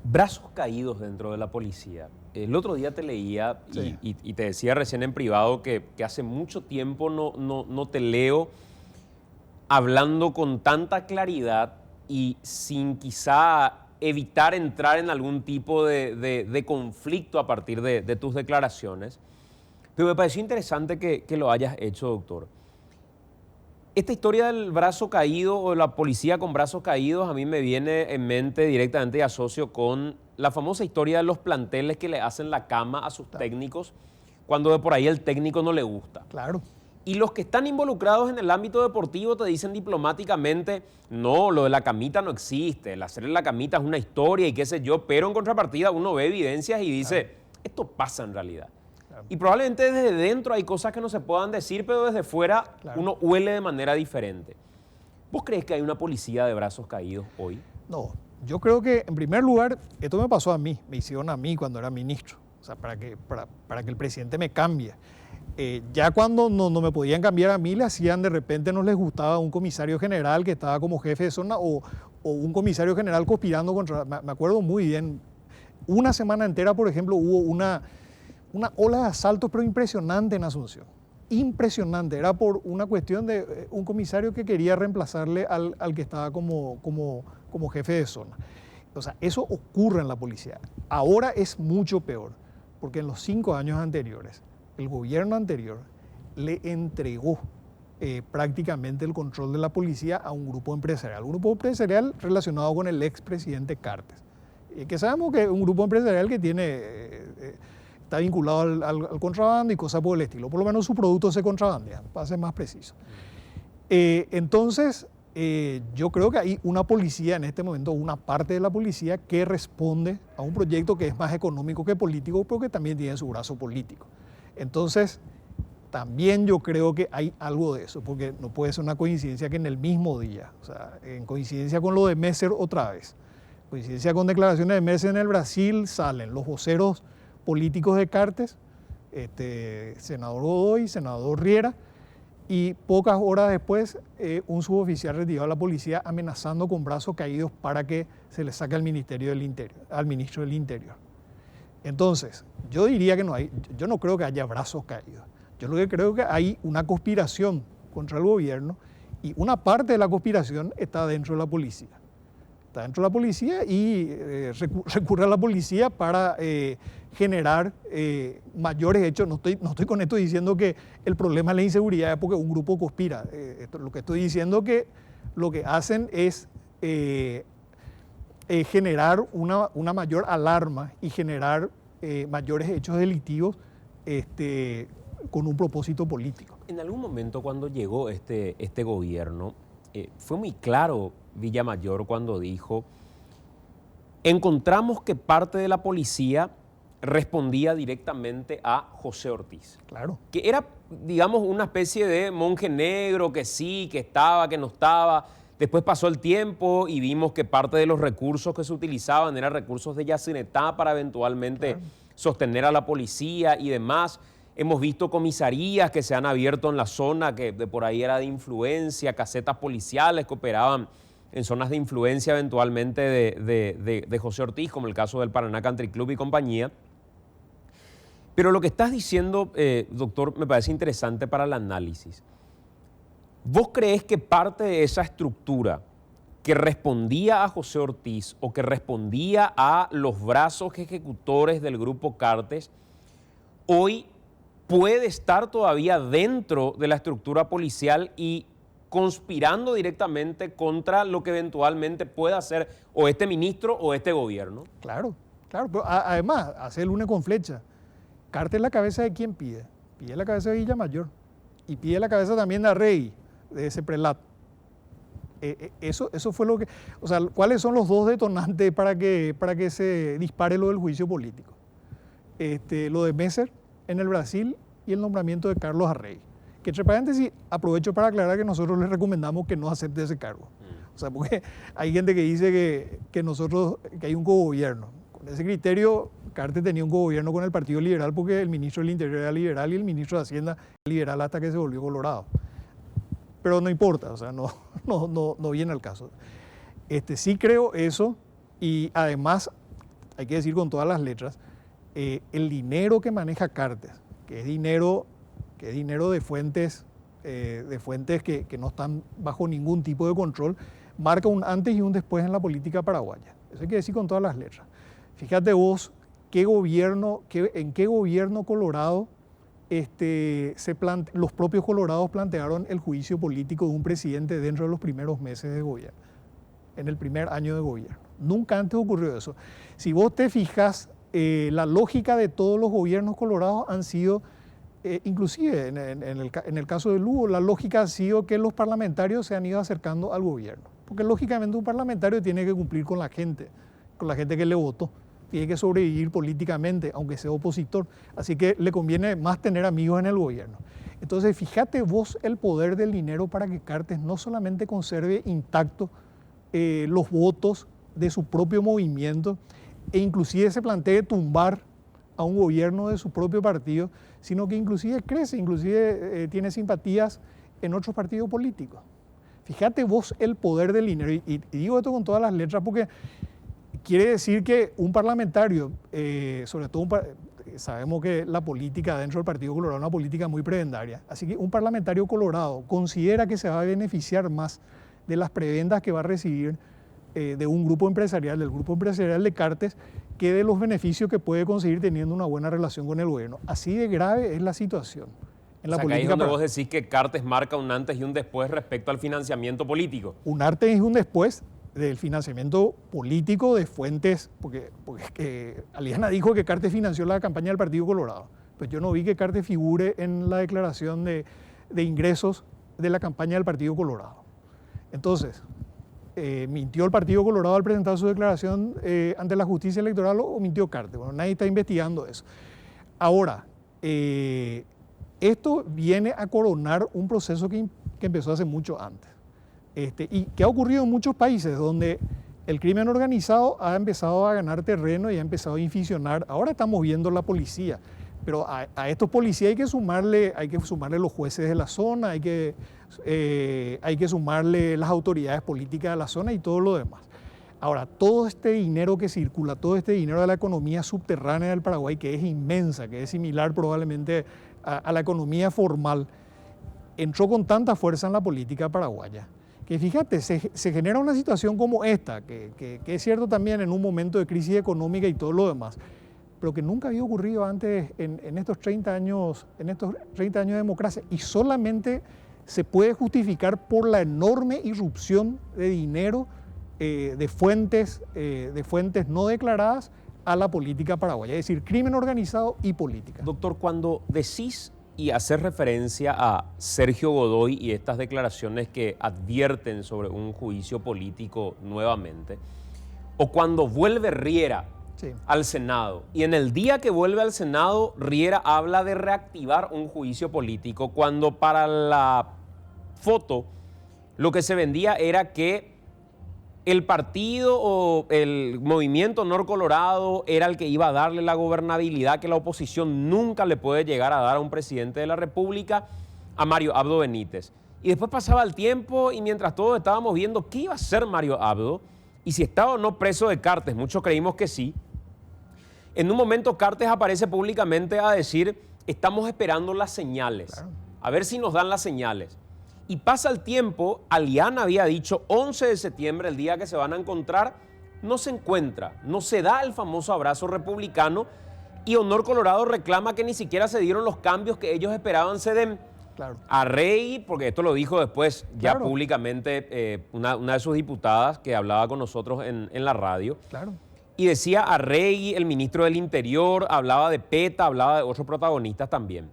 Brazos caídos dentro de la policía. El otro día te leía Sí. y te decía recién en privado que hace mucho tiempo no te leo hablando con tanta claridad y sin quizá evitar entrar en algún tipo de conflicto a partir de tus declaraciones. Pero me pareció interesante que lo hayas hecho, doctor. Esta historia del brazo caído o la policía con brazos caídos a mí me viene en mente directamente y asocio con la famosa historia de los planteles que le hacen la cama a sus Claro. técnicos cuando de por ahí el técnico no le gusta. Claro. Y los que están involucrados en el ámbito deportivo te dicen diplomáticamente, no, lo de la camita no existe, el hacerle la camita es una historia y qué sé yo, pero en contrapartida uno ve evidencias y dice, Claro. esto pasa en realidad. Claro. Y probablemente desde dentro hay cosas que no se puedan decir, pero desde fuera Claro. uno huele de manera diferente. ¿Vos crees que hay una policía de brazos caídos hoy? No, yo creo que en primer lugar, esto me pasó a mí, me hicieron a mí cuando era ministro, o sea, para que el presidente me cambie. Ya cuando no me podían cambiar a mí, le hacían, de repente no les gustaba un comisario general que estaba como jefe de zona o un comisario general conspirando contra, me acuerdo muy bien, una semana entera, por ejemplo, hubo una ola de asaltos, pero impresionante en Asunción. Impresionante, era por una cuestión de un comisario que quería reemplazarle al que estaba como jefe de zona. O sea, eso ocurre en la policía. Ahora es mucho peor, porque en los 5 años anteriores, el gobierno anterior le entregó prácticamente el control de la policía a un grupo empresarial relacionado con el expresidente Cartes. Que sabemos que es un grupo empresarial que tiene... está vinculado al contrabando y cosas por el estilo. Por lo menos su producto se contrabandea, para ser más preciso. Entonces, yo creo que hay una policía en este momento, una parte de la policía que responde a un proyecto que es más económico que político, pero que también tiene su brazo político. Entonces, también yo creo que hay algo de eso, porque no puede ser una coincidencia que en el mismo día, o sea, en coincidencia con lo de Messer otra vez, coincidencia con declaraciones de Messer en el Brasil, salen los voceros políticos de Cartes, senador Godoy, senador Riera, y pocas horas después un suboficial retirado de la policía amenazando con brazos caídos para que se le saque al Ministerio del Interior, al ministro del Interior. Entonces, yo diría que yo no creo que haya brazos caídos. Yo lo que creo que hay una conspiración contra el gobierno y una parte de la conspiración está dentro de la policía. Está dentro de la policía y recurre a la policía para generar mayores hechos. No estoy con esto diciendo que el problema es la inseguridad, es porque un grupo conspira. Lo que estoy diciendo es que lo que hacen es generar una mayor alarma y generar mayores hechos delictivos con un propósito político. En algún momento cuando llegó este gobierno, fue muy claro Villamayor cuando dijo, encontramos que parte de la policía respondía directamente a José Ortiz. Claro. Que era, digamos, una especie de monje negro que sí, que estaba, que no estaba. Después pasó el tiempo y vimos que parte de los recursos que se utilizaban eran recursos de Yacyretá para eventualmente sostener a la policía y demás. Hemos visto comisarías que se han abierto en la zona que de por ahí era de influencia, casetas policiales que operaban en zonas de influencia eventualmente de José Ortiz, como el caso del Paraná Country Club y compañía. Pero lo que estás diciendo, doctor, me parece interesante para el análisis. ¿Vos creés que parte de esa estructura que respondía a José Ortiz o que respondía a los brazos ejecutores del grupo Cartes, hoy puede estar todavía dentro de la estructura policial y conspirando directamente contra lo que eventualmente pueda hacer o este ministro o este gobierno? Claro. Pero además, hace el lunes con flecha. Cartes la cabeza de quién pide. Pide la cabeza de Villamayor. Y pide la cabeza también de Arrey, de ese prelato. Eso fue lo que... O sea, ¿cuáles son los dos detonantes para que se dispare lo del juicio político? Lo de Messer en el Brasil y el nombramiento de Carlos Arrey. Que entre paréntesis, aprovecho para aclarar que nosotros les recomendamos que no acepte ese cargo. O sea, porque hay gente que dice que hay un cogobierno. Con ese criterio, Cartes tenía un cogobierno con el Partido Liberal porque el ministro del Interior era liberal y el ministro de Hacienda liberal hasta que se volvió colorado. Pero no importa, o sea, no viene al caso. Sí creo eso y además hay que decir con todas las letras, el dinero que maneja Cartes, que es dinero de fuentes que no están bajo ningún tipo de control, marca un antes y un después en la política paraguaya. Eso hay que decir con todas las letras. Fíjate vos en qué gobierno colorado los propios colorados plantearon el juicio político de un presidente dentro de los primeros meses de gobierno, en el primer año de gobierno. Nunca antes ocurrió eso. Si vos te fijas, la lógica de todos los gobiernos colorados han sido, inclusive en el caso de Lugo, la lógica ha sido que los parlamentarios se han ido acercando al gobierno. Porque lógicamente un parlamentario tiene que cumplir con la gente que le votó. Tiene que sobrevivir políticamente, aunque sea opositor. Así que le conviene más tener amigos en el gobierno. Entonces, fíjate vos el poder del dinero para que Cartes no solamente conserve intactos los votos de su propio movimiento e inclusive se plantee tumbar a un gobierno de su propio partido, sino que inclusive crece, inclusive tiene simpatías en otros partidos políticos. Fíjate vos el poder del dinero. Y digo esto con todas las letras porque quiere decir que un parlamentario, sobre todo sabemos que la política dentro del Partido Colorado es una política muy prebendaria, así que un parlamentario colorado considera que se va a beneficiar más de las prebendas que va a recibir de un grupo empresarial, del grupo empresarial de Cartes, que de los beneficios que puede conseguir teniendo una buena relación con el gobierno. Así de grave es la situación en la política. Ahí es donde vos decís que Cartes marca un antes y un después respecto al financiamiento político. Un antes y un después del financiamiento político de fuentes, porque Aliana dijo que Cartes financió la campaña del Partido Colorado, pues yo no vi que Cartes figure en la declaración de ingresos de la campaña del Partido Colorado. Entonces, ¿mintió el Partido Colorado al presentar su declaración ante la justicia electoral o mintió Cartes? Bueno, nadie está investigando eso. Ahora, esto viene a coronar un proceso que empezó hace mucho antes. Y que ha ocurrido en muchos países donde el crimen organizado ha empezado a ganar terreno y ha empezado a inficionar. Ahora estamos viendo la policía, pero a estos policías hay que sumarle los jueces de la zona, hay que sumarle las autoridades políticas de la zona y todo lo demás. Ahora, todo este dinero que circula, todo este dinero de la economía subterránea del Paraguay, que es inmensa, que es similar probablemente a la economía formal, entró con tanta fuerza en la política paraguaya. Que fíjate, se genera una situación como esta, que es cierto también en un momento de crisis económica y todo lo demás, pero que nunca había ocurrido antes en estos 30 años de democracia, y solamente se puede justificar por la enorme irrupción de dinero de fuentes no declaradas a la política paraguaya, es decir, crimen organizado y política. Doctor, cuando decís y hacer referencia a Sergio Godoy y estas declaraciones que advierten sobre un juicio político nuevamente, o cuando vuelve Riera al Senado, y en el día que vuelve al Senado, Riera habla de reactivar un juicio político, cuando para la foto lo que se vendía era que el partido o el movimiento Honor Colorado era el que iba a darle la gobernabilidad que la oposición nunca le puede llegar a dar a un presidente de la República, a Mario Abdo Benítez. Y después pasaba el tiempo y mientras todos estábamos viendo qué iba a hacer Mario Abdo y si estaba o no preso de Cartes, muchos creímos que sí. En un momento Cartes aparece públicamente a decir, estamos esperando las señales, claro, a ver si nos dan las señales. Y pasa el tiempo, Aliana había dicho 11 de septiembre, el día que se van a encontrar, no se encuentra, no se da el famoso abrazo republicano y Honor Colorado reclama que ni siquiera se dieron los cambios que ellos esperaban se den. Claro. Arregui, porque esto lo dijo después ya claro, públicamente una de sus diputadas que hablaba con nosotros en la radio. Claro. Y decía Arregui, el ministro del Interior, hablaba de PETA, hablaba de otros protagonistas también.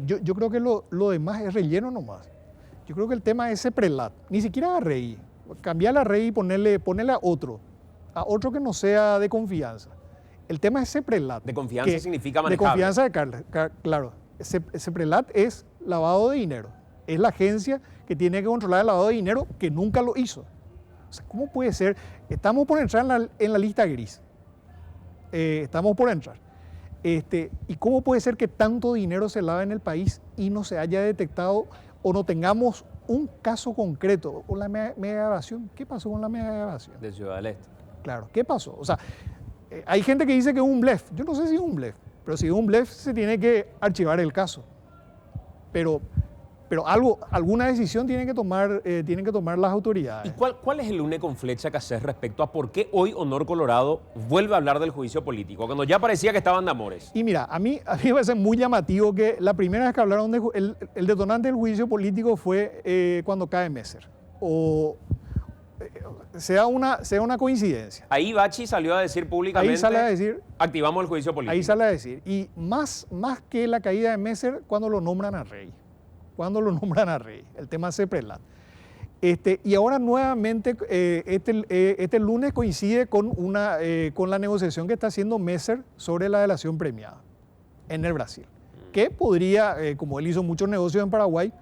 Yo creo que lo demás es relleno nomás. Yo creo que el tema es ese prelat. Ni siquiera a Rey. Cambiarle a Rey y ponerle a otro que no sea de confianza. El tema es ese prelat. De confianza significa manejable. De confianza de Carles, claro. Ese prelat es lavado de dinero. Es la agencia que tiene que controlar el lavado de dinero que nunca lo hizo. O sea, ¿cómo puede ser? Estamos por entrar en la lista gris. Estamos por entrar. ¿Y cómo puede ser que tanto dinero se lava en el país y no se haya detectado o no tengamos un caso concreto? O la mega evasión. ¿Qué pasó con la mega evasión? De Ciudad del Este. Claro, ¿qué pasó? O sea, hay gente que dice que es un blef. Yo no sé si es un blef, pero si es un blef se tiene que archivar el caso. Pero alguna decisión tienen que tomar las autoridades. ¿Y cuál es el lunes con flecha que haces respecto a por qué hoy Honor Colorado vuelve a hablar del juicio político, cuando ya parecía que estaban de amores? Y mira, a mí me parece muy llamativo que la primera vez que hablaron el detonante del juicio político fue cuando cae Messer. O sea una coincidencia. Ahí Bachi salió a decir públicamente, ahí sale a decir, activamos el juicio político. Ahí sale a decir. Y más que la caída de Messer, cuando lo nombran a rey. El tema Seprelat. Y ahora nuevamente, este lunes coincide con la negociación que está haciendo Messer sobre la delación premiada en el Brasil. Que podría, como él hizo muchos negocios en Paraguay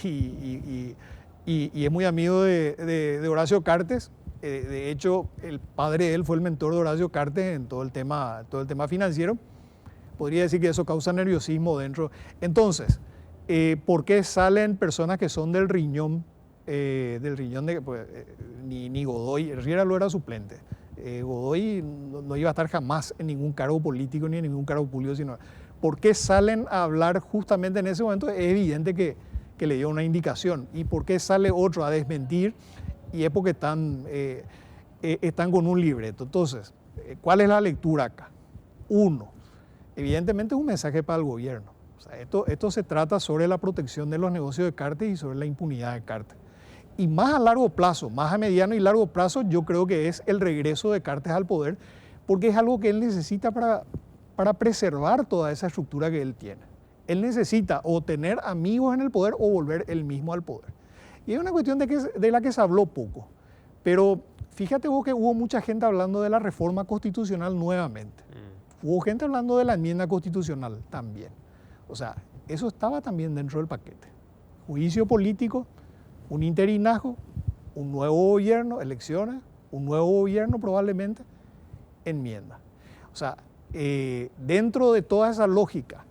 y es muy amigo de Horacio Cartes, de hecho el padre de él fue el mentor de Horacio Cartes en todo el tema financiero, podría decir que eso causa nerviosismo dentro. Entonces, ¿por qué salen personas que son del riñón de pues, ni Godoy? Riera lo era suplente. Godoy no iba a estar jamás en ningún cargo político ni en ningún cargo público, sino ¿por qué salen a hablar justamente en ese momento? Es evidente que le dio una indicación. ¿Y por qué sale otro a desmentir? Y es porque están con un libreto. Entonces, ¿cuál es la lectura acá? Uno, evidentemente es un mensaje para el gobierno. O sea, esto se trata sobre la protección de los negocios de Cartes y sobre la impunidad de Cartes. Y más a largo plazo, más a mediano y largo plazo, yo creo que es el regreso de Cartes al poder, porque es algo que él necesita para preservar toda esa estructura que él tiene. Él necesita o tener amigos en el poder o volver él mismo al poder. Y es una cuestión de la que se habló poco. Pero fíjate vos que hubo mucha gente hablando de la reforma constitucional nuevamente. Hubo gente hablando de la enmienda constitucional también. O sea, eso estaba también dentro del paquete. Juicio político, un interinajo, un nuevo gobierno, elecciones, un nuevo gobierno probablemente, enmienda. O sea, dentro de toda esa lógica,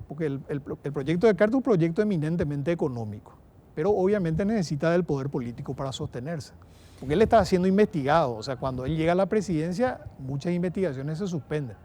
porque el proyecto de Cartes es un proyecto eminentemente económico, pero obviamente necesita del poder político para sostenerse. Porque él está siendo investigado, o sea, cuando él llega a la presidencia, muchas investigaciones se suspenden.